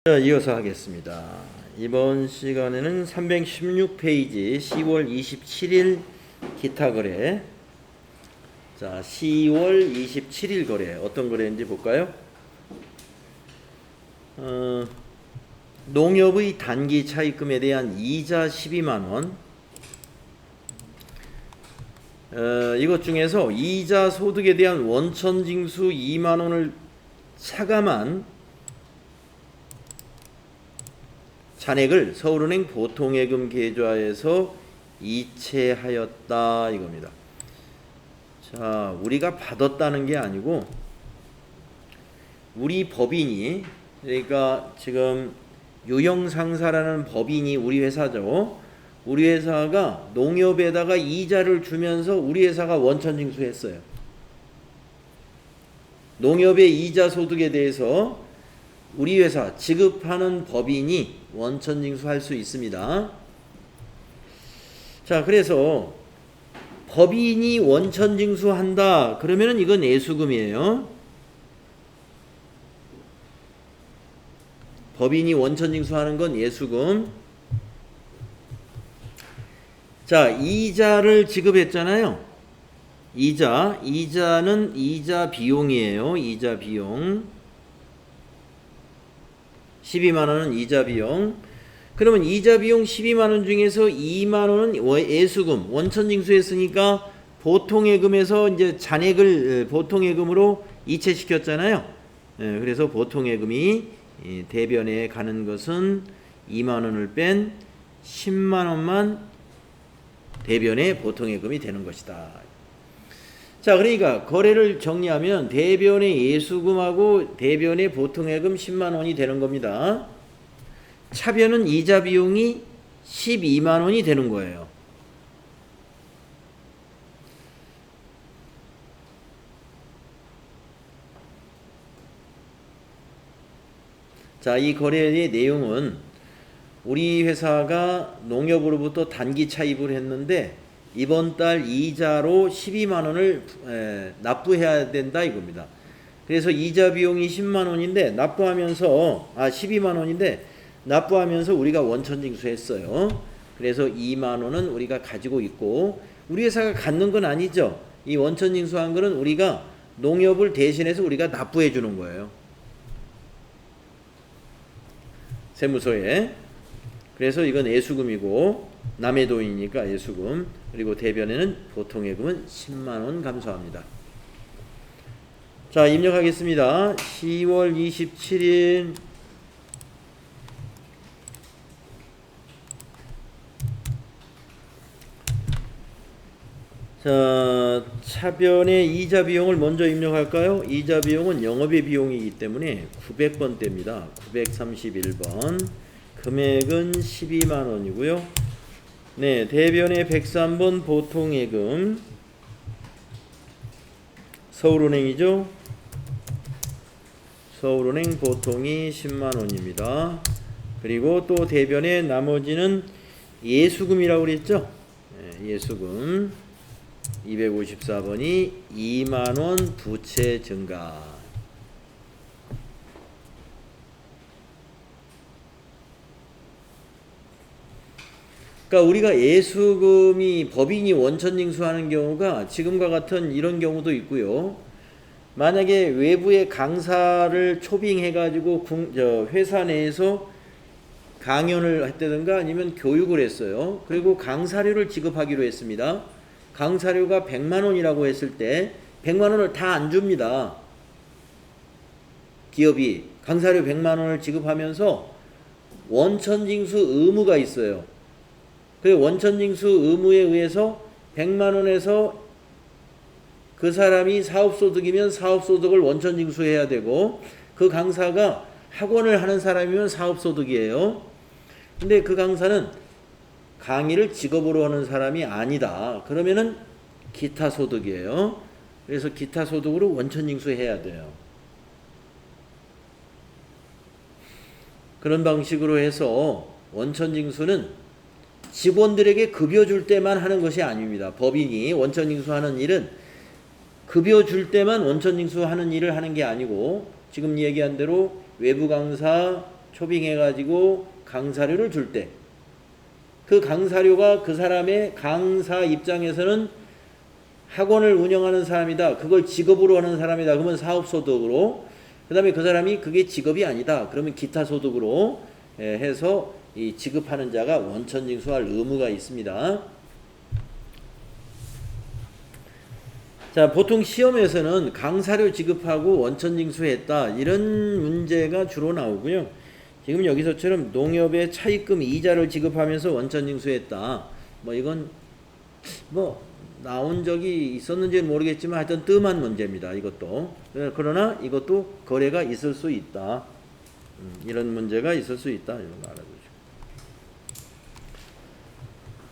자, 이어서 하겠습니다. 이번 시간에는 316페이지 10월 27일 기타 거래. 자, 10월 27일 거래 어떤 거래인지 볼까요? 농협의 단기 차입금에 대한 이자 12만원. 이것 중에서 이자 소득에 대한 원천징수 2만원을 차감한 잔액을 서울은행 보통예금 계좌에서 이체하였다 이겁니다. 자, 우리가 받았다는 게 아니고 우리 법인이, 그러니까 지금 유형상사라는 법인이 우리 회사죠. 우리 회사가 농협에다가 이자를 주면서 우리 회사가 원천징수했어요. 농협의 이자 소득에 대해서 우리 회사 지급하는 법인이 원천징수할 수 있습니다. 자, 그래서 법인이 원천징수한다 그러면은 이건 예수금이에요. 법인이 원천징수하는 건 예수금. 자, 이자를 지급했잖아요. 이자는 이자 비용이에요. 이자 비용. 12만원은 이자 비용. 그러면 이자 비용 12만원 중에서 2만원은 예수금, 원천징수했으니까 보통예금에서 이제 잔액을 보통예금으로 이체시켰잖아요. 그래서 보통예금이 대변에 가는 것은 2만원을 뺀 10만원만 대변에 보통예금이 되는 것이다. 자, 그러니까 거래를 정리하면 대변의 예수금하고 대변의 보통예금 10만원이 되는 겁니다. 차변은 이자 비용이 12만원이 되는 거예요. 자, 이 거래의 내용은 우리 회사가 농협으로부터 단기 차입을 했는데 이번 달 이자로 12만원을 납부해야 된다 이겁니다. 그래서 이자 비용이 10만원인데 납부하면서 12만원인데 납부하면서 우리가 원천징수했어요. 그래서 2만원은 우리가 가지고 있고 우리 회사가 갖는 건 아니죠. 이 원천징수한 거는 우리가 농협을 대신해서 우리가 납부해 주는 거예요. 세무서에. 그래서 이건 예수금이고 남의 돈이니까 예수금. 그리고 대변에는 보통예금은 10만원 감소합니다. 자, 입력하겠습니다. 10월 27일 자, 차변의 이자 비용을 먼저 입력할까요? 이자 비용은 영업의 비용이기 때문에 900번대입니다. 931번. 금액은 12만원이고요. 네, 대변의 103번 보통예금. 서울은행이죠. 서울은행 보통이 10만원입니다. 그리고 또 대변의 나머지는 예수금이라고 그랬죠. 네, 예수금 254번이 2만원 부채 증가. 그러니까 우리가 예수금이 법인이 원천징수하는 경우가 지금과 같은 이런 경우도 있고요. 만약에 외부의 강사를 초빙해가지고 회사 내에서 강연을 했다든가 아니면 교육을 했어요. 그리고 강사료를 지급하기로 했습니다. 강사료가 100만원이라고 했을 때 100만원을 다 안 줍니다. 기업이 강사료 100만원을 지급하면서 원천징수 의무가 있어요. 그 원천징수 의무에 의해서 100만원에서 그 사람이 사업소득이면 사업소득을 원천징수해야 되고 그 강사가 학원을 하는 사람이면 사업소득이에요. 근데 그 강사는 강의를 직업으로 하는 사람이 아니다. 그러면은 기타소득이에요. 그래서 기타소득으로 원천징수해야 돼요. 그런 방식으로 해서 원천징수는 직원들에게 급여 줄 때만 하는 것이 아닙니다. 법인이 원천징수하는 일은 급여 줄 때만 원천징수하는 일을 하는 게 아니고 지금 얘기한 대로 외부 강사, 초빙해가지고 강사료를 줄 때 그 강사료가 그 사람의 강사 입장에서는 학원을 운영하는 사람이다. 그걸 직업으로 하는 사람이다. 그러면 사업소득으로. 그 다음에 그 사람이 그게 직업이 아니다. 그러면 기타 소득으로 해서 이 지급하는 자가 원천징수할 의무가 있습니다. 자, 보통 시험에서는 강사료 지급하고 원천징수했다. 이런 문제가 주로 나오고요. 지금 여기서처럼 농협의 차입금 이자를 지급하면서 원천징수했다. 뭐 이건 뭐 나온 적이 있었는지는 모르겠지만 하여튼 뜸한 문제입니다. 이것도. 그러나 이것도 거래가 있을 수 있다. 이런 문제가 있을 수 있다. 이런 거 알아두시고.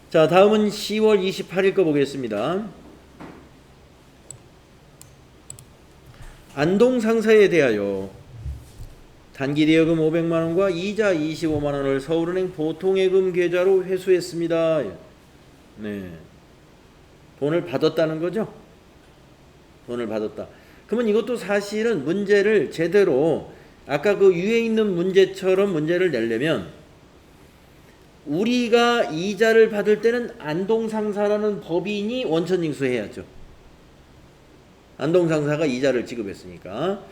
자, 다음은 10월 28일 거 보겠습니다. 안동상사에 대하여 단기대여금 500만원과 이자 25만원을 서울은행 보통예금 계좌로 회수했습니다. 네. 돈을 받았다는 거죠? 돈을 받았다. 그러면 이것도 사실은 문제를 제대로 아까 그 위에 있는 문제처럼 문제를 내려면 우리가 이자를 받을 때는 안동상사라는 법인이 원천징수해야죠. 안동상사가 이자를 지급했으니까.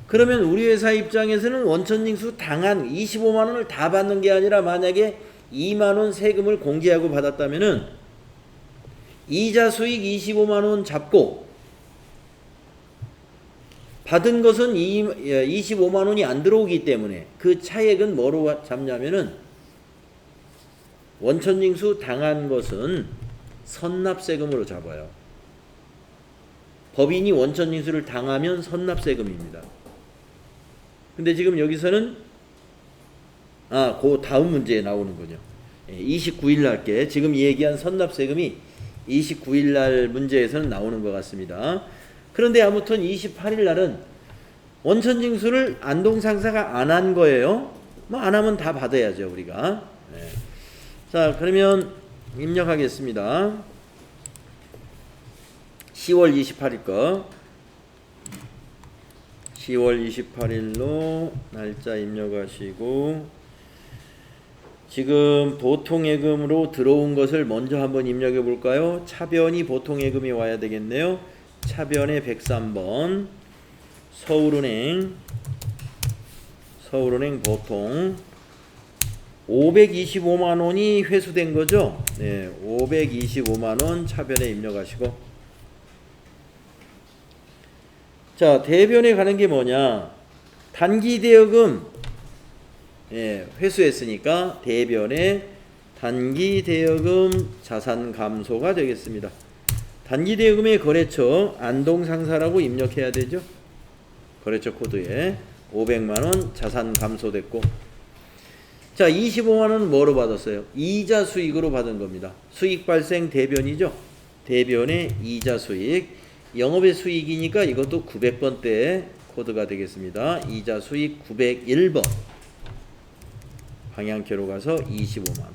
그러면 우리 회사 입장에서는 원천징수 당한 25만원을 다 받는 게 아니라 만약에 2만원 세금을 공제하고 받았다면은 이자 수익 25만원 잡고 받은 것은 25만원이 안 들어오기 때문에 그 차액은 뭐로 잡냐면은 원천징수 당한 것은 선납세금으로 잡아요. 법인이 원천징수를 당하면 선납세금입니다. 근데 지금 여기서는 그 다음 문제에 나오는군요. 29일 날께 지금 얘기한 선납세금이 29일 날 문제에서는 나오는 것 같습니다. 그런데 아무튼 28일 날은 원천징수를 안동상사가 안 한 거예요. 뭐 안 하면 다 받아야죠, 우리가. 네. 자, 그러면 입력하겠습니다. 10월 28일 거. 10월 28일로 날짜 입력하시고 지금 보통예금으로 들어온 것을 먼저 한번 입력해 볼까요? 차변이 보통예금이 와야 되겠네요. 차변에 103번 서울은행 보통 525만원이 회수된 거죠. 네, 525만원 차변에 입력하시고 자, 대변에 가는 게 뭐냐? 단기대여금 회수했으니까 대변에 단기대여금 자산 감소가 되겠습니다. 단기대여금의 거래처 안동상사라고 입력해야 되죠. 거래처 코드에 500만원 자산 감소됐고 자, 25만원은 뭐로 받았어요? 이자 수익으로 받은 겁니다. 수익 발생 대변이죠. 대변의 이자 수익 영업의 수익이니까 이것도 900번대 코드가 되겠습니다. 이자 수익 901번 방향키로 가서 25만원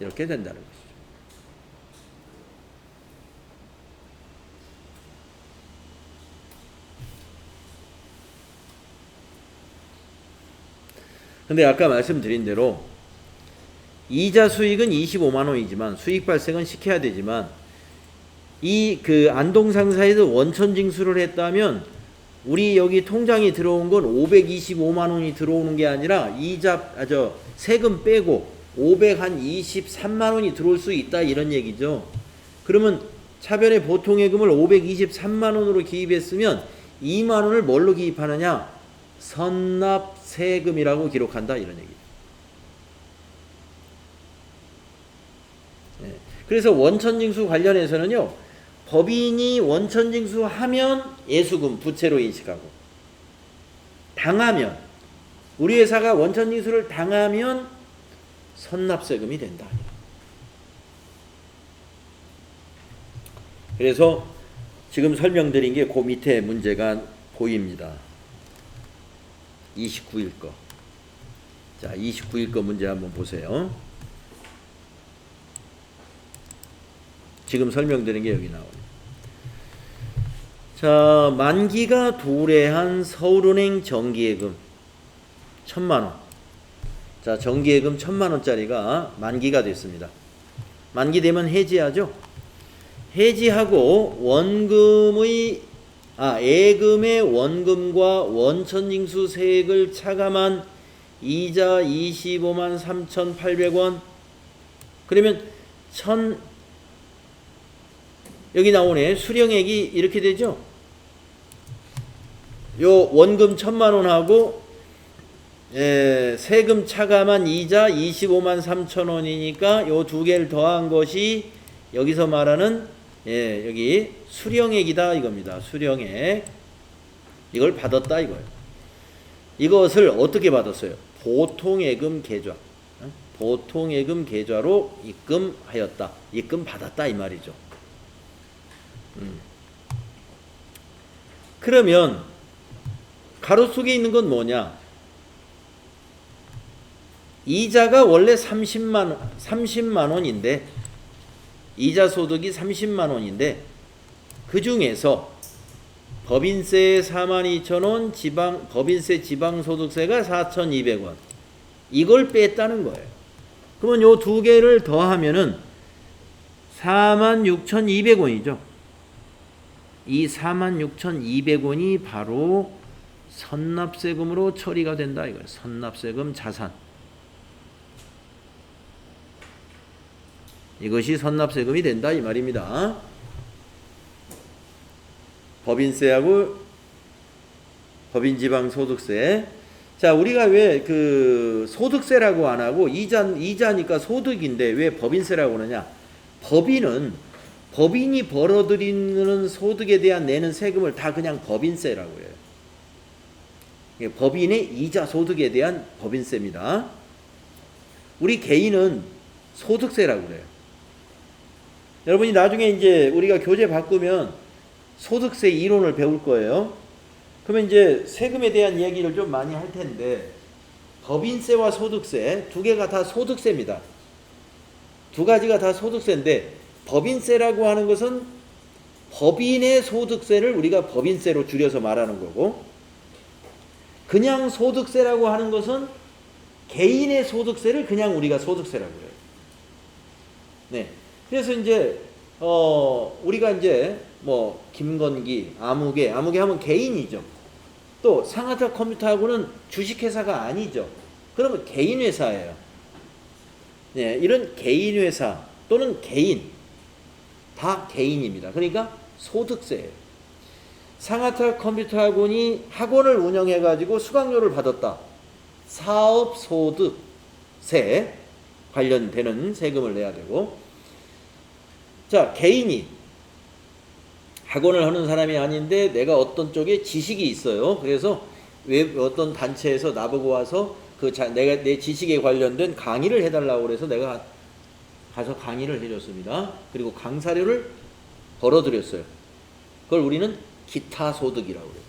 이렇게 된다는 것이죠. 근데 아까 말씀드린 대로 이자 수익은 25만원이지만 수익 발생은 시켜야 되지만 이 그 안동상사에서 원천징수를 했다면 우리 여기 통장에 들어온 건 525만원이 들어오는 게 아니라 세금 빼고 523만원이 들어올 수 있다 이런 얘기죠. 그러면 차변의 보통예금을 523만원으로 기입했으면 2만원을 뭘로 기입하느냐? 선납세금이라고 기록한다 이런 얘기죠. 네. 그래서 원천징수 관련해서는요. 법인이 원천징수하면 예수금 부채로 인식하고 당하면 우리 회사가 원천징수를 당하면 선납세금이 된다. 그래서 지금 설명드린 게 그 밑에 문제가 보입니다. 29일 거. 자, 29일 거 문제 한번 보세요. 지금 설명드린 게 여기 나오네요. 자, 만기가 도래한 서울은행 정기예금 천만 원. 자, 정기예금 1,000만 원짜리가 만기가 됐습니다. 만기되면 해지하죠. 해지하고 예금의 원금과 원천징수 세액을 차감한 이자 25만 3,800원. 그러면 여기 나오네. 수령액이 이렇게 되죠. 요 원금 1,000만 원하고 세금 차감한 이자 25만 3천 원이니까 요 두 개를 더한 것이 여기서 말하는 여기 수령액이다 이겁니다. 수령액. 이걸 받았다 이거예요. 이것을 어떻게 받았어요? 보통예금 계좌. 보통예금 계좌로 입금하였다. 입금 받았다 이 말이죠. 그러면 가로 속에 있는 건 뭐냐? 이자가 원래 30만 원인데 이자 소득이 30만 원인데 그 중에서 법인세 42,000원, 법인세 지방소득세가 4,200원. 이걸 뺐다는 거예요. 그러면 요 두 개를 더하면은 46,200원이죠. 이 46,200원이 바로 선납세금으로 처리가 된다 이거예요. 선납세금 자산. 이것이 선납세금이 된다 이 말입니다. 법인세하고 법인지방소득세. 자, 우리가 왜 그 소득세라고 안 하고 이자니까 소득인데 왜 법인세라고 그러냐? 법인이 벌어들이는 소득에 대한 내는 세금을 다 그냥 법인세라고 해요. 법인의 이자 소득에 대한 법인세입니다. 우리 개인은 소득세라고 그래요. 여러분이 나중에 이제 우리가 교재 바꾸면 소득세 이론을 배울 거예요. 그러면 이제 세금에 대한 이야기를 좀 많이 할 텐데 법인세와 소득세 두 개가 다 소득세입니다. 두 가지가 다 소득세인데 법인세라고 하는 것은 법인의 소득세를 우리가 법인세로 줄여서 말하는 거고 그냥 소득세라고 하는 것은 개인의 소득세를 그냥 우리가 소득세라고 그래요. 네. 그래서 이제 우리가 이제 뭐 김건기, 아무개 하면 개인이죠. 또 상하타 컴퓨터하고는 주식회사가 아니죠. 그러면 개인회사예요. 네, 이런 개인회사 또는 개인 다 개인입니다. 그러니까 소득세예요. 상하타 컴퓨터학원이 학원을 운영해 가지고 수강료를 받았다. 사업소득세 관련되는 세금을 내야 되고 자, 개인이 학원을 하는 사람이 아닌데 내가 어떤 쪽에 지식이 있어요. 그래서 왜 어떤 단체에서 나보고 와서 내가 내 지식에 관련된 강의를 해달라고 그래서 내가 가서 강의를 해줬습니다. 그리고 강사료를 벌어들였어요. 그걸 우리는 기타 소득이라고 해요.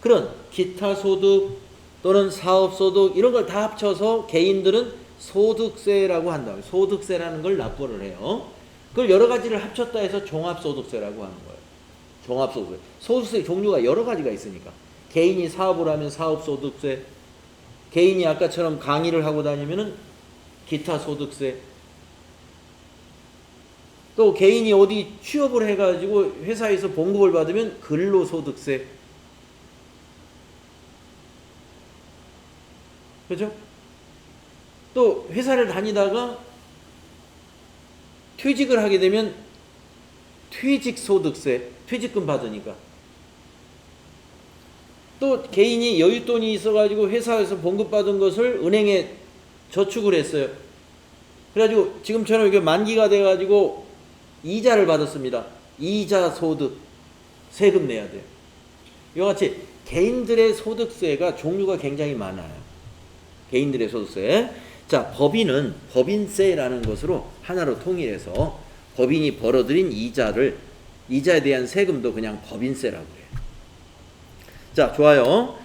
그런 기타 소득 또는 사업 소득 이런 걸 다 합쳐서 개인들은 소득세라고 한다. 소득세라는 걸 납부를 해요. 그걸 여러 가지를 합쳤다 해서 종합소득세라고 하는 거예요. 종합소득세. 소득세 종류가 여러 가지가 있으니까. 개인이 사업을 하면 사업소득세, 개인이 아까처럼 강의를 하고 다니면은 기타 소득세, 또 개인이 어디 취업을 해가지고 회사에서 봉급을 받으면 근로소득세. 그죠? 또 회사를 다니다가 퇴직을 하게 되면 퇴직소득세, 퇴직금 받으니까. 또 개인이 여윳돈이 있어가지고 회사에서 봉급받은 것을 은행에 저축을 했어요. 그래가지고 지금처럼 이렇게 만기가 돼가지고 이자를 받았습니다. 이자 소득 세금 내야 돼요. 이와 같이 개인들의 소득세가 종류가 굉장히 많아요. 개인들의 소득세. 자, 법인은 법인세라는 것으로 하나로 통일해서 법인이 벌어들인 이자에 대한 세금도 그냥 법인세라고 해요. 자, 좋아요.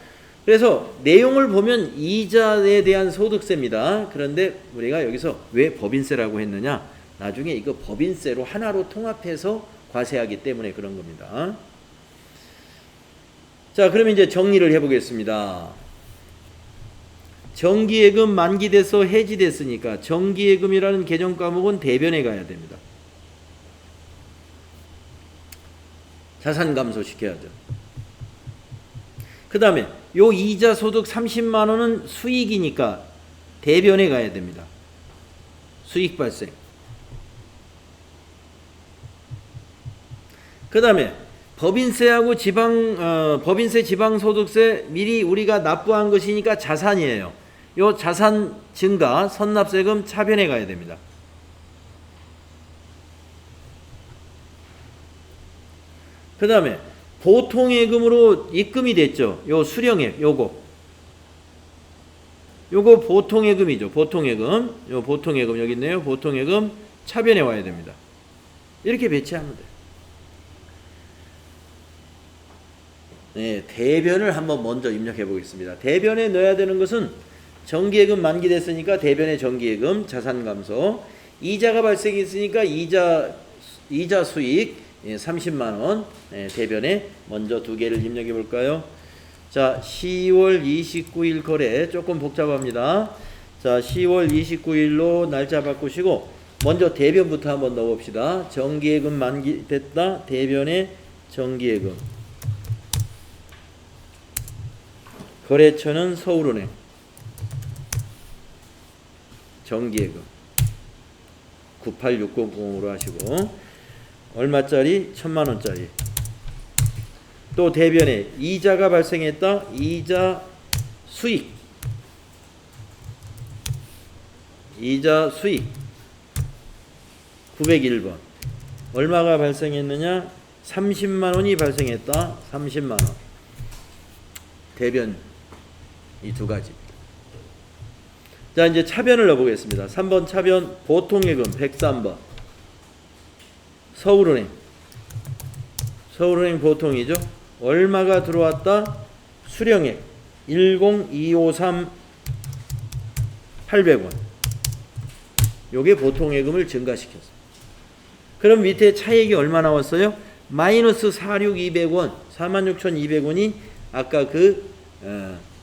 그래서 내용을 보면 이자에 대한 소득세입니다. 그런데 우리가 여기서 왜 법인세라고 했느냐? 나중에 이거 법인세로 하나로 통합해서 과세하기 때문에 그런 겁니다. 자, 그러면 이제 정리를 해보겠습니다. 정기예금 만기돼서 해지됐으니까 정기예금이라는 개정 과목은 대변에 가야 됩니다. 자산 감소시켜야죠. 그 다음에 요 이자 소득 30만 원은 수익이니까 대변에 가야 됩니다. 수익 발생. 그 다음에 법인세하고 법인세 지방소득세 미리 우리가 납부한 것이니까 자산이에요. 요 자산 증가 선납세금 차변에 가야 됩니다. 그 다음에 보통예금으로 입금이 됐죠. 요 수령액 요거 보통예금이죠. 보통예금 요 보통예금 여기 있네요. 보통예금 차변에 와야 됩니다. 이렇게 배치하면 돼요. 네, 대변을 한번 먼저 입력해 보겠습니다. 대변에 넣어야 되는 것은 정기예금 만기됐으니까 대변에 정기예금 자산 감소, 이자가 발생했으니까 이자 수익 30만 원 대변에 먼저 두 개를 입력해 볼까요? 자, 10월 29일 거래 조금 복잡합니다. 자, 10월 29일로 날짜 바꾸시고 먼저 대변부터 한번 넣어 봅시다. 정기예금 만기됐다. 대변에 정기예금. 거래처는 서울은행. 정기예금 98600으로 하시고 얼마짜리? 1000만원짜리. 또 대변에 이자가 발생했다. 이자 수익 901번. 얼마가 발생했느냐? 30만원이 발생했다. 30만원. 대변 이 두 가지. 자, 이제 차변을 넣어보겠습니다. 3번 차변 보통예금 103번 서울은행 보통이죠. 얼마가 들어왔다? 수령액 10253 800원. 요게 보통예금을 증가시켰어요. 그럼 밑에 차액이 얼마 나왔어요? 마이너스 46,200원 46,200원이 아까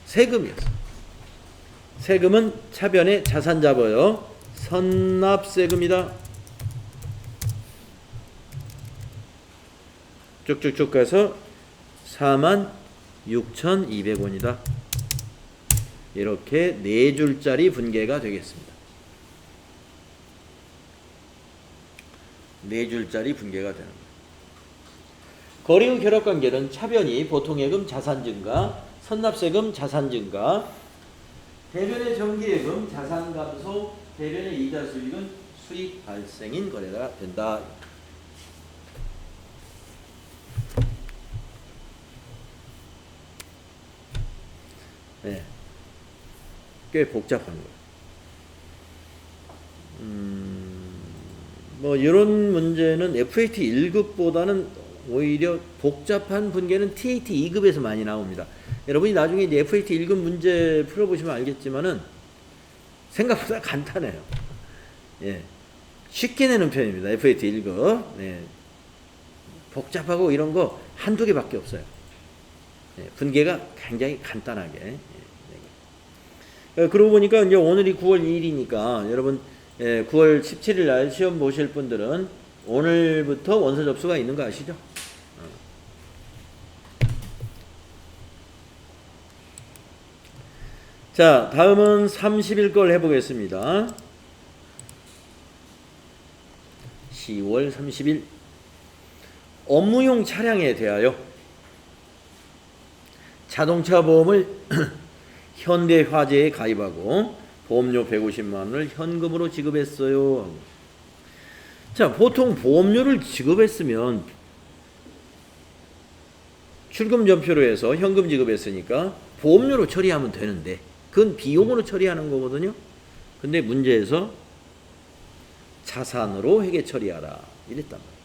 세금이었어요. 세금은 차변에 자산 잡아요. 선납세금이다. 쭉쭉쭉 가서 46,200원이다. 이렇게 4줄짜리 분계가 되겠습니다. 4줄짜리 분계가 되는 거예요. 거래후 결합관계는 차변이 보통예금 자산 증가, 선납세금 자산 증가, 대변의 정기예금 자산 감소, 대변의 이자 수익은 수익 발생인 거래가 된다. 네, 꽤 복잡한 거예요. 뭐 이런 문제는 FAT 1급보다는 오히려 복잡한 분계는 TAT 2급에서 많이 나옵니다. 여러분이 나중에 이제 FAT 1급 문제 풀어보시면 알겠지만은 생각보다 간단해요. 예, 쉽게 내는 편입니다. FAT 1급. 예, 복잡하고 이런 거 한두 개밖에 없어요. 예, 분계가 굉장히 간단하게. 예, 그러고 보니까 이제 오늘이 9월 2일이니까 여러분 9월 17일 날 시험 보실 분들은 오늘부터 원서 접수가 있는 거 아시죠? 자, 다음은 30일 걸 해보겠습니다. 10월 30일 업무용 차량에 대하여 자동차 보험을 현대화재에 가입하고 보험료 150만 원을 현금으로 지급했어요. 자, 보통 보험료를 지급했으면 출금 전표로 해서 현금 지급했으니까 보험료로 처리하면 되는데 그건 비용으로 처리하는 거거든요. 근데 문제에서 자산으로 회계 처리하라 이랬단 말이에요.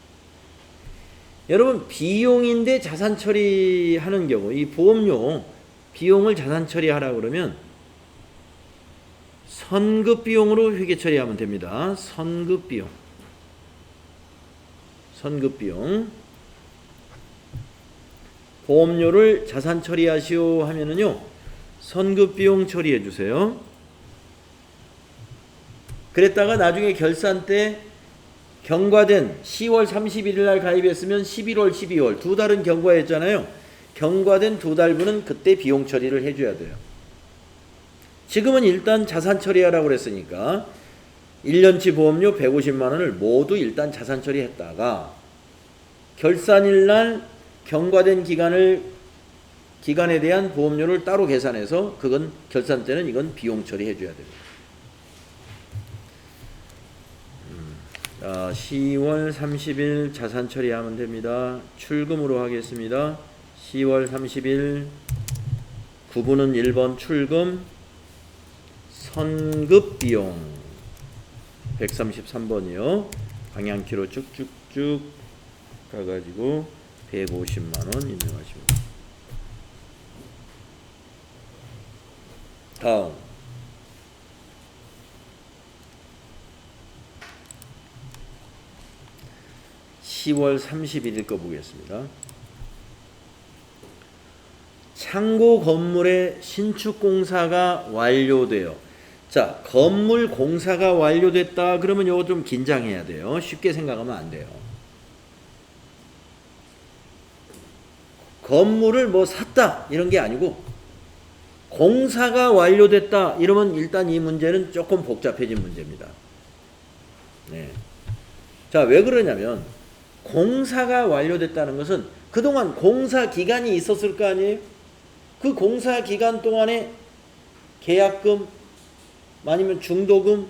여러분, 비용인데 자산 처리하는 경우 이 보험료 비용을 자산 처리하라 그러면 선급 비용으로 회계 처리하면 됩니다. 선급 비용. 보험료를 자산 처리하시오 하면은요, 선급 비용 처리해 주세요. 그랬다가 나중에 결산 때 경과된 10월 31일 날 가입했으면 11월, 12월 두 달은 경과했잖아요. 경과된 두 달분은 그때 비용 처리를 해줘야 돼요. 지금은 일단 자산 처리하라고 그랬으니까 1년치 보험료 150만 원을 모두 일단 자산 처리했다가 결산일 날 경과된 기간에 대한 보험료를 따로 계산해서 그건 결산 때는 이건 비용 처리해줘야 됩니다. 10월 30일 자산 처리하면 됩니다. 출금으로 하겠습니다. 10월 30일 구분은 1번 출금 선급 비용 133번이요. 방향키로 쭉쭉쭉 가가지고 150만원 입력하십니다. 다음 10월 31일 거 보겠습니다. 창고 건물의 신축 공사가 완료돼요. 자, 건물 공사가 완료됐다 그러면 이거 좀 긴장해야 돼요. 쉽게 생각하면 안 돼요. 건물을 뭐 샀다 이런 게 아니고 공사가 완료됐다 이러면 일단 이 문제는 조금 복잡해진 문제입니다. 네. 자, 왜 그러냐면 공사가 완료됐다는 것은 그동안 공사 기간이 있었을 거 아니에요? 그 공사 기간 동안에 계약금 아니면 중도금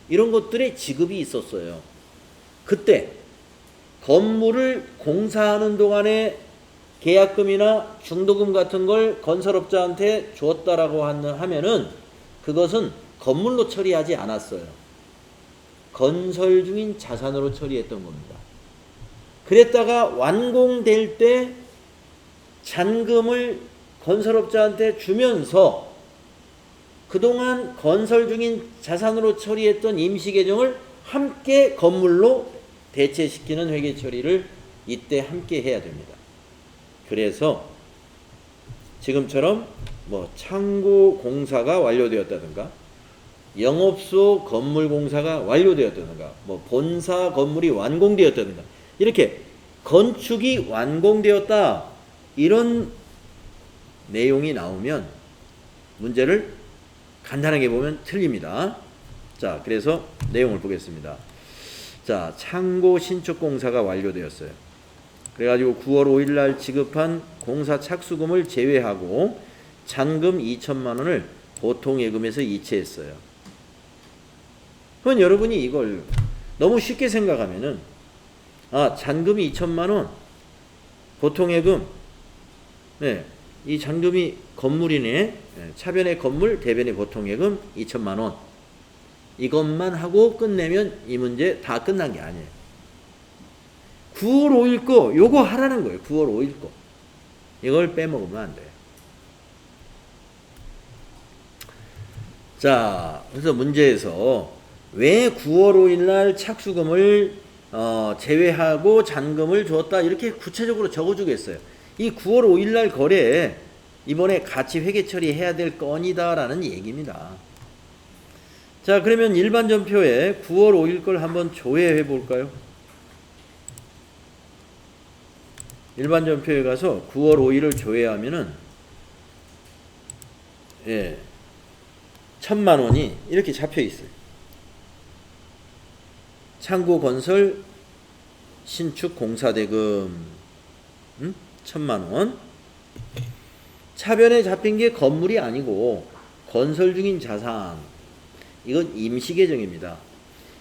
이런 것들의 지급이 있었어요. 그때 건물을 공사하는 동안에 계약금이나 중도금 같은 걸 건설업자한테 줬다라고 하면은 그것은 건물로 처리하지 않았어요. 건설 중인 자산으로 처리했던 겁니다. 그랬다가 완공될 때 잔금을 건설업자한테 주면서 그동안 건설 중인 자산으로 처리했던 임시계정을 함께 건물로 대체시키는 회계 처리를 이때 함께 해야 됩니다. 그래서 지금처럼 뭐 창고 공사가 완료되었다든가 영업소 건물 공사가 완료되었다든가 뭐 본사 건물이 완공되었다든가 이렇게 건축이 완공되었다 이런 내용이 나오면 문제를 간단하게 보면 틀립니다. 자, 그래서 내용을 보겠습니다. 자, 창고 신축 공사가 완료되었어요. 그래가지고 9월 5일 날 지급한 공사 착수금을 제외하고 잔금 2천만 원을 보통예금에서 이체했어요. 그럼 여러분이 이걸 너무 쉽게 생각하면은 잔금이 2천만 원, 보통예금, 네, 이 잔금이 건물이네. 차변의 건물, 대변의 보통예금 2천만 원. 이것만 하고 끝내면 이 문제 다 끝난 게 아니에요. 9월 5일 거 요거 하라는 거예요. 9월 5일 거. 이걸 빼먹으면 안 돼요. 자, 그래서 문제에서 왜 9월 5일 날 착수금을 제외하고 잔금을 줬다 이렇게 구체적으로 적어주겠어요. 이 9월 5일 날 거래에 이번에 같이 회계 처리해야 될 건이다라는 얘기입니다. 자, 그러면 일반 전표에 9월 5일 걸 한번 조회해 볼까요? 일반 전표에 가서 9월 5일을 조회하면은 1,000만 원이 이렇게 잡혀 있어요. 창고 건설 신축 공사대금 1,000만 원. 차변에 잡힌 게 건물이 아니고 건설 중인 자산. 이건 임시계정입니다.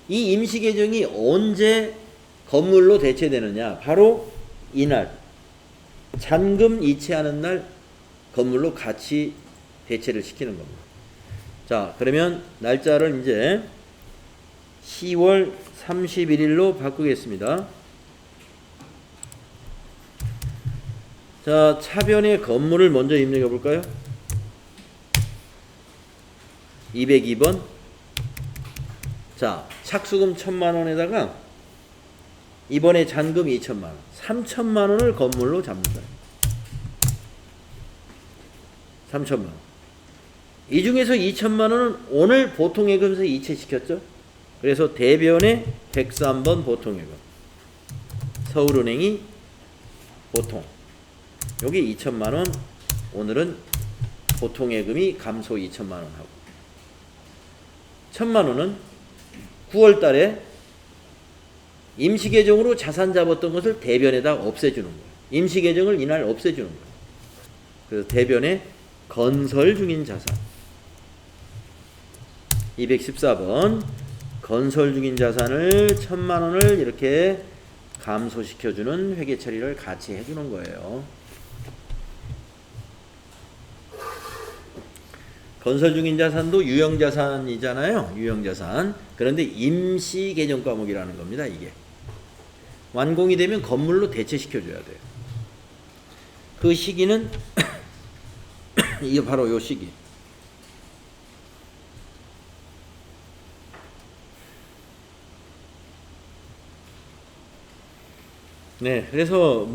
이 임시계정이 언제 건물로 대체되느냐? 바로 이날 잔금 이체하는 날 건물로 같이 대체를 시키는 겁니다. 자, 그러면 날짜를 이제 10월 31일로 바꾸겠습니다. 자, 차변의 건물을 먼저 입력해 볼까요? 202번. 자, 착수금 1,000만 원에다가 이번에 잔금 2천만 원, 3천만 원을 건물로 잡는다. 3천만 원. 이 중에서 2천만 원은 오늘 보통예금에서 이체시켰죠. 그래서 대변에 103번 보통예금. 서울은행이 보통. 여기 2천만 원. 오늘은 보통예금이 감소 2천만 원 하고. 1천만 원은 9월 달에 임시계정으로 자산 잡았던 것을 대변에다 없애주는 거예요. 임시계정을 이날 없애주는 거예요. 그래서 대변에 건설 중인 자산. 214번 건설 중인 자산을 1천만 원을 이렇게 감소시켜주는 회계 처리를 같이 해주는 거예요. 건설 중인 자산도 유형자산이잖아요. 유형자산. 그런데 임시계정 과목이라는 겁니다. 이게. 완공이 되면 건물로 대체시켜줘야 돼요. 그 시기는 이게 바로 요 시기. 네, 그래서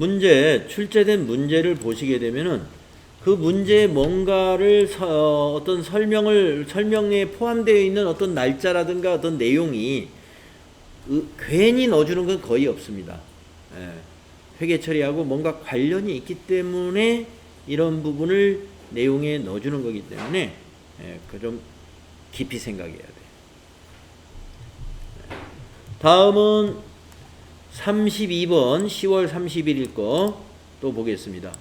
출제된 문제를 보시게 되면은 그 문제에 뭔가를 어떤 설명에 포함되어 있는 어떤 날짜라든가 어떤 내용이 괜히 넣어주는 건 거의 없습니다. 예, 회계 처리하고 뭔가 관련이 있기 때문에 이런 부분을 내용에 넣어주는 거기 때문에 그 좀 깊이 생각해야 돼요. 다음은 32번 10월 31일 거 또 보겠습니다.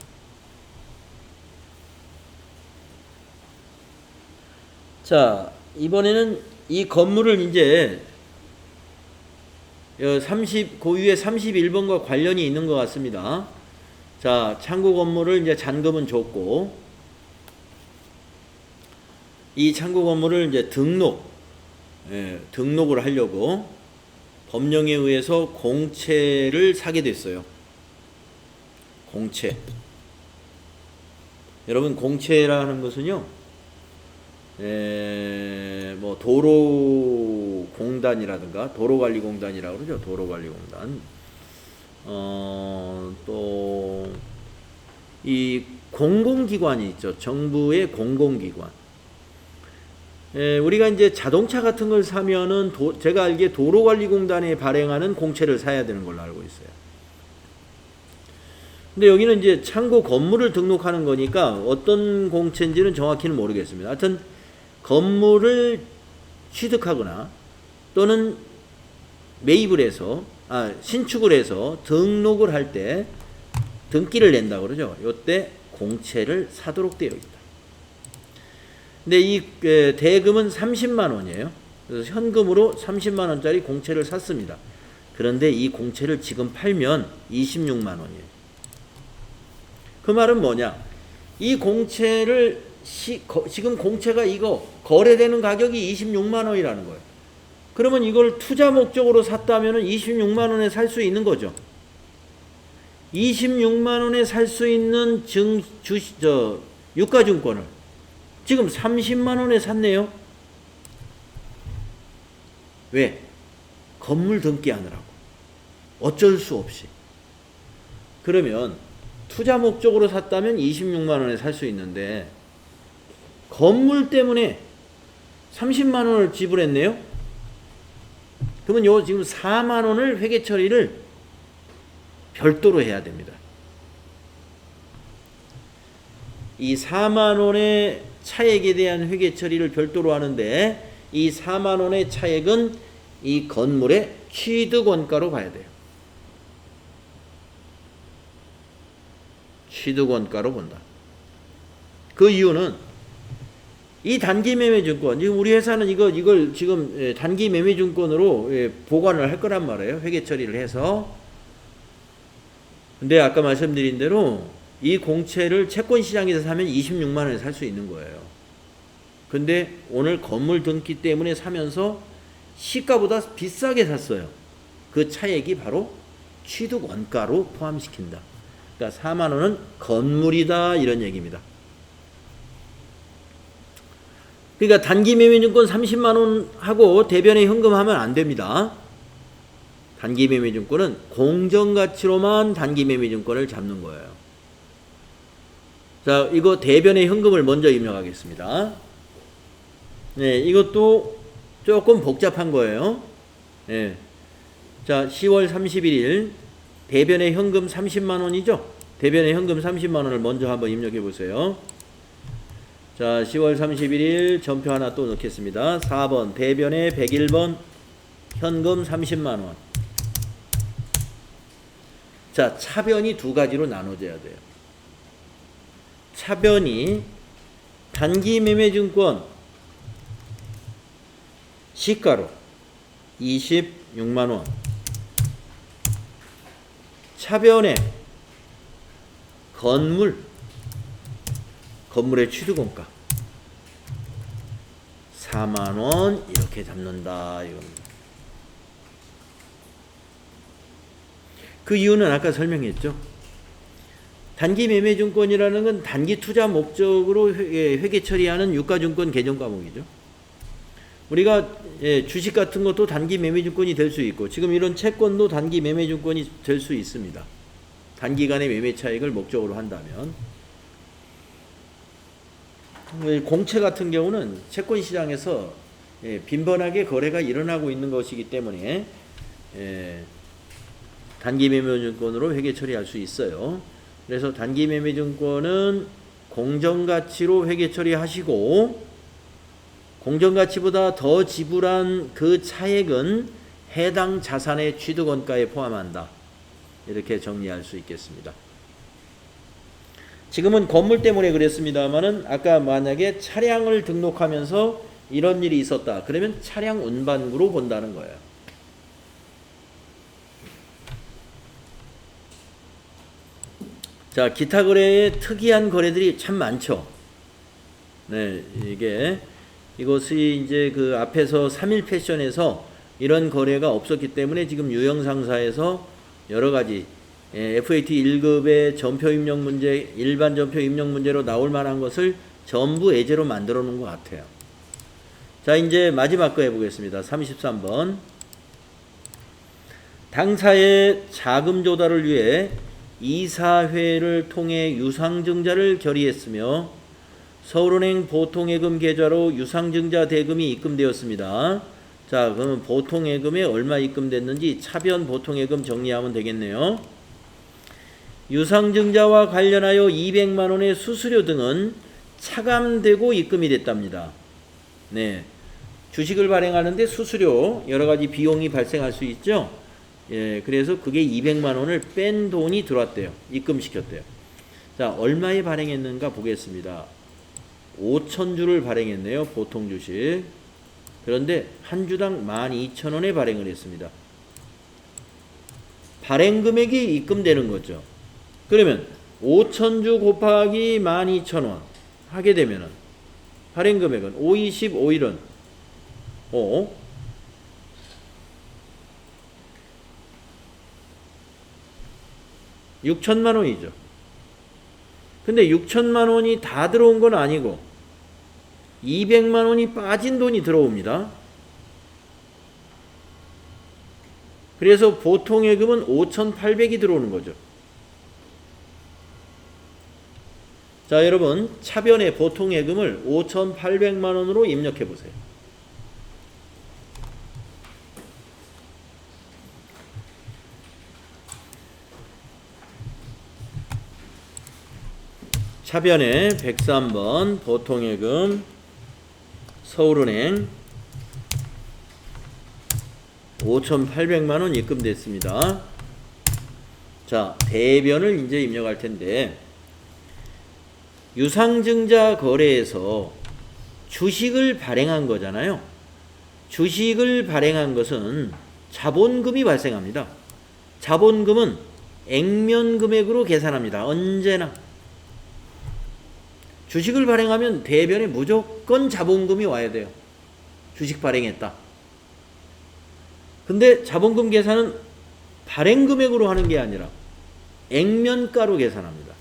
자, 이번에는 이 건물을 이제 그 위에 31번과 관련이 있는 것 같습니다. 자, 창고 건물을 이제 잔금은 줬고, 이 창고 건물을 이제 등록을 하려고 법령에 의해서 공채를 사게 됐어요. 공채. 여러분, 공채라는 것은요, 뭐 도로공단이라든가 도로관리공단이라고 그러죠. 도로관리공단. 또 이 공공기관이 있죠. 정부의 공공기관. 우리가 이제 자동차 같은 걸 사면은 제가 알기에 도로관리공단에 발행하는 공채를 사야 되는 걸로 알고 있어요. 근데 여기는 이제 창고 건물을 등록하는 거니까 어떤 공채인지는 정확히는 모르겠습니다. 하여튼 건물을 취득하거나 또는 매입을 해서 신축을 해서 등록을 할 때 등기를 낸다고 그러죠. 이때 공채를 사도록 되어 있다. 근데 이 대금은 30만 원이에요. 그래서 현금으로 30만 원짜리 공채를 샀습니다. 그런데 이 공채를 지금 팔면 26만 원이에요. 그 말은 뭐냐? 이 공채를 지금 공채가 이거 거래되는 가격이 26만 원이라는 거예요. 그러면 이걸 투자 목적으로 샀다면 26만 원에 살 수 있는 거죠. 26만 원에 살 수 있는 유가증권을 지금 30만 원에 샀네요. 왜? 건물 등기하느라고. 어쩔 수 없이. 그러면 투자 목적으로 샀다면 26만 원에 살 수 있는데 건물 때문에 30만 원을 지불했네요. 그러면 지금 4만 원을 회계 처리를 별도로 해야 됩니다. 이 4만 원의 차액에 대한 회계 처리를 별도로 하는데 이 4만 원의 차액은 이 건물의 취득원가로 봐야 돼요. 취득원가로 본다. 그 이유는 이 단기매매증권, 지금 우리 회사는 이걸 지금 단기매매증권으로 보관을 할 거란 말이에요. 회계 처리를 해서. 근데 아까 말씀드린 대로 이 공채를 채권시장에서 사면 26만 원에 살 수 있는 거예요. 근데 오늘 건물 등기 때문에 사면서 시가보다 비싸게 샀어요. 그 차액이 바로 취득원가로 포함시킨다. 그러니까 4만 원은 건물이다 이런 얘기입니다. 그러니까 단기매매증권 30만 원 하고 대변에 현금하면 안 됩니다. 단기매매증권은 공정가치로만 단기매매증권을 잡는 거예요. 자, 이거 대변에 현금을 먼저 입력하겠습니다. 네, 이것도 조금 복잡한 거예요. 네. 자, 10월 31일 대변에 현금 30만 원이죠. 대변에 현금 30만 원을 먼저 한번 입력해 보세요. 자, 10월 31일 전표 하나 또 넣겠습니다. 4번 대변에 101번 현금 30만 원. 자, 차변이 두 가지로 나눠져야 돼요. 차변이 단기 매매증권 시가로 26만 원. 차변에 건물의 취득원가 4만 원 이렇게 잡는다 이겁니다. 그 이유는 아까 설명했죠. 단기 매매증권이라는 건 단기 투자 목적으로 회계 처리하는 유가증권 개정 과목이죠. 우리가 주식 같은 것도 단기 매매증권이 될 수 있고 지금 이런 채권도 단기 매매증권이 될 수 있습니다. 단기간의 매매 차익을 목적으로 한다면. 공채 같은 경우는 채권 시장에서 빈번하게 거래가 일어나고 있는 것이기 때문에 단기 매매증권으로 회계 처리할 수 있어요. 그래서 단기 매매증권은 공정가치로 회계 처리하시고 공정가치보다 더 지불한 그 차액은 해당 자산의 취득원가에 포함한다. 이렇게 정리할 수 있겠습니다. 지금은 건물 때문에 그랬습니다만은 아까 만약에 차량을 등록하면서 이런 일이 있었다. 그러면 차량 운반구로 본다는 거예요. 자, 기타 거래에 특이한 거래들이 참 많죠. 네, 이것이 이제 그 앞에서 3일 패션에서 이런 거래가 없었기 때문에 지금 유형상사에서 여러 가지 FAT 1급의 전표 입력 문제, 일반 전표 입력 문제로 나올 만한 것을 전부 예제로 만들어 놓은 것 같아요. 자, 이제 마지막 거 해보겠습니다. 33번. 당사의 자금 조달을 위해 이사회를 통해 유상증자를 결의했으며 서울은행 보통예금 계좌로 유상증자 대금이 입금되었습니다. 자, 그러면 보통예금에 얼마 입금됐는지 차변 보통예금 정리하면 되겠네요. 유상증자와 관련하여 200만 원의 수수료 등은 차감되고 입금이 됐답니다. 네, 주식을 발행하는데 수수료 여러 가지 비용이 발생할 수 있죠. 예, 그래서 그게 200만 원을 뺀 돈이 들어왔대요. 입금시켰대요. 자, 얼마에 발행했는가 보겠습니다. 5,000주를 발행했네요. 보통 주식. 그런데 한 주당 12,000원에 발행을 했습니다. 발행 금액이 입금되는 거죠. 그러면 5,000주 곱하기 12,000원 하게 되면은 발행 금액은 525일은 6천만 원이죠. 근데 6천만 원이 다 들어온 건 아니고 200만 원이 빠진 돈이 들어옵니다. 그래서 보통예금은 5,800이 들어오는 거죠. 자, 여러분 차변의 보통예금을 5,800만 원으로 입력해 보세요. 차변에 103번 보통예금 서울은행 5,800만 원 입금됐습니다. 자, 대변을 이제 입력할 텐데 유상증자 거래에서 주식을 발행한 거잖아요. 주식을 발행한 것은 자본금이 발생합니다. 자본금은 액면금액으로 계산합니다. 언제나. 주식을 발행하면 대변에 무조건 자본금이 와야 돼요. 주식 발행했다. 근데 자본금 계산은 발행 금액으로 하는 게 아니라 액면가로 계산합니다.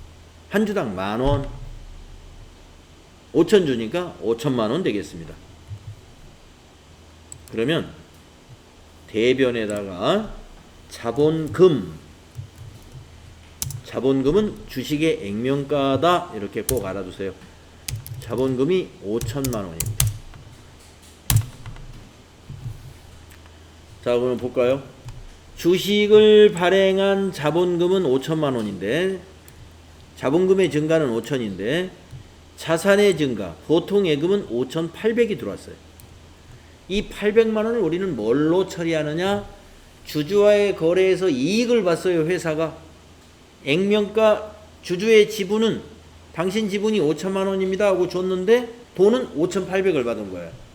한 주당 10,000원. 5,000주니까 5천만 원 되겠습니다. 그러면 대변에다가 자본금은 주식의 액면가다. 이렇게 꼭 알아두세요. 자본금이 5천만 원입니다. 자, 그럼 볼까요? 주식을 발행한 자본금은 5천만 원인데 자본금의 증가는 5천인데 자산의 증가, 보통 예금은 5,800이 들어왔어요. 이 800만 원을 우리는 뭘로 처리하느냐? 주주와의 거래에서 이익을 봤어요, 회사가. 액면가 주주의 지분은 당신 지분이 5천만 원입니다 하고 줬는데 돈은 5,800을 받은 거예요.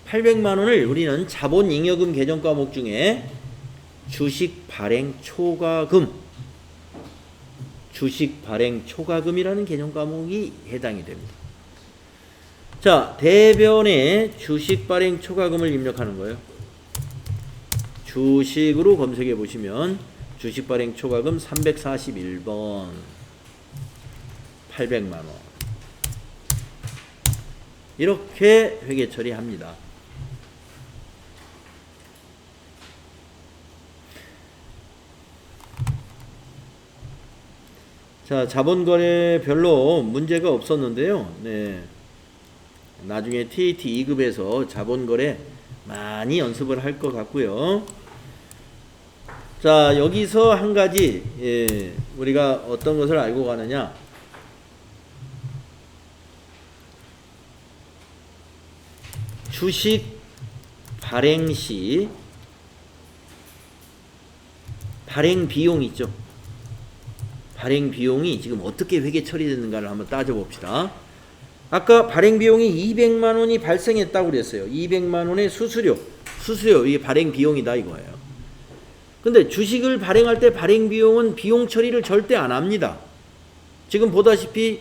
800만 원을 우리는 자본잉여금 개정 과목 중에 주식 발행 초과금, 주식 발행 초과금이라는 개정 과목이 해당이 됩니다. 자, 대변에 주식 발행 초과금을 입력하는 거예요. 주식으로 검색해 보시면 주식 발행 초과금 341번 800만 원. 이렇게 회계 처리합니다. 자, 자본거래 별로 문제가 없었는데요. 네. 나중에 TAT 2급에서 자본거래 많이 연습을 할 것 같고요. 자, 여기서 한 가지, 우리가 어떤 것을 알고 가느냐. 주식 발행 시 발행 비용 있죠. 발행 비용이 지금 어떻게 회계 처리되는가를 한번 따져봅시다. 아까 발행 비용이 200만 원이 발생했다고 그랬어요. 200만 원의 수수료 이게 발행 비용이다 이거예요. 근데 주식을 발행할 때 발행 비용은 비용 처리를 절대 안 합니다. 지금 보다시피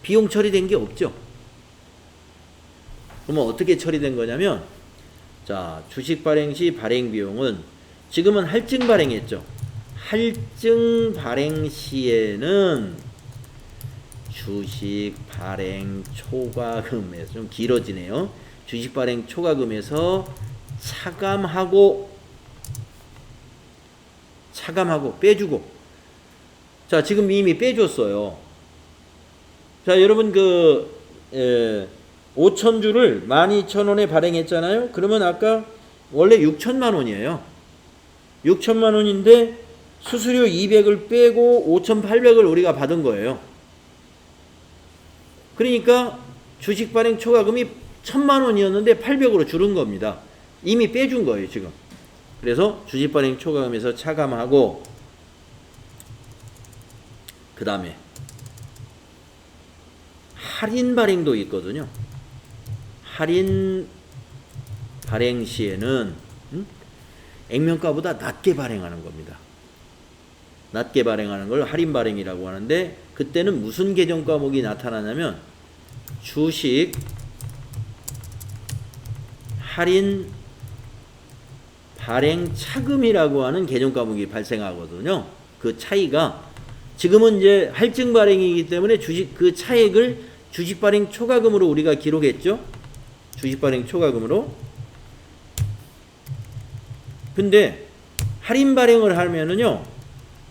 비용 처리된 게 없죠. 그러면 어떻게 처리된 거냐면, 자, 주식 발행 시 발행 비용은 지금은 할증 발행했죠. 할증 발행 시에는 주식 발행 초과금에서, 좀 길어지네요. 주식 발행 초과금에서 차감하고 빼주고. 자, 지금 이미 빼줬어요. 자, 여러분 5,000주를 12,000원에 발행했잖아요. 그러면 아까 원래 6천만 원이에요. 6천만 원인데 수수료 200을 빼고 5,800을 우리가 받은 거예요. 그러니까 주식 발행 초과금이 1,000만 원이었는데 800으로 줄은 겁니다. 이미 빼준 거예요, 지금. 그래서 주식 발행 초과금에서 차감하고, 그 다음에 할인 발행도 있거든요. 할인 발행 시에는 액면가보다 낮게 발행하는 겁니다. 낮게 발행하는 걸 할인 발행이라고 하는데, 그때는 무슨 개정 과목이 나타나냐면 주식 할인 발행 차금이라고 하는 개정 과목이 발생하거든요. 그 차이가, 지금은 이제 할증 발행이기 때문에 주식 그 차액을 주식 발행 초과금으로 우리가 기록했죠. 주식 발행 초과금으로. 근데 할인 발행을 하면은요,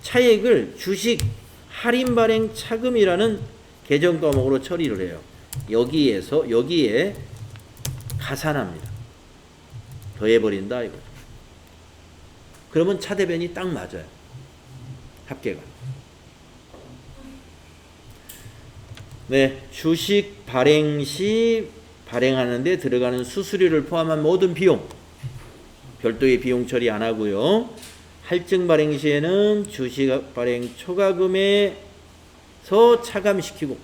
차액을 주식 할인 발행 차금이라는 개정 과목으로 처리를 해요. 여기에 가산합니다. 더해버린다 이거죠. 그러면 차대변이 딱 맞아요. 합계가. 네, 주식 발행 시 발행하는데 들어가는 수수료를 포함한 모든 비용, 별도의 비용 처리 안 하고요. 할증 발행 시에는 주식 발행 초과금에서 차감시키고,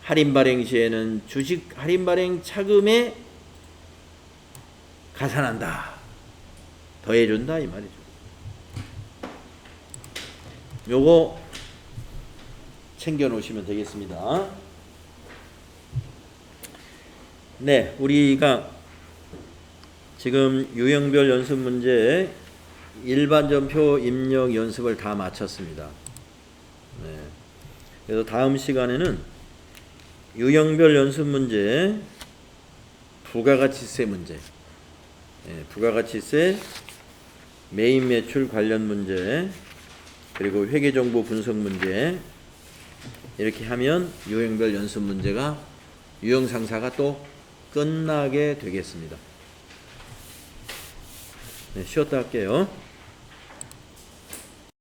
할인 발행 시에는 주식 할인 발행 차금에 가산한다. 더해준다 이 말이죠. 요거 챙겨 놓으시면 되겠습니다. 네, 우리가 지금 유형별 연습 문제 일반전표 입력 연습을 다 마쳤습니다. 네. 그래서 다음 시간에는 유형별 연습 문제, 부가가치세 문제, 부가가치세, 메인 매출 관련 문제, 그리고 회계정보 분석 문제, 이렇게 하면 유형별 연습 문제가 유형상사가 또 끝나게 되겠습니다. 네, 쉬었다 할게요.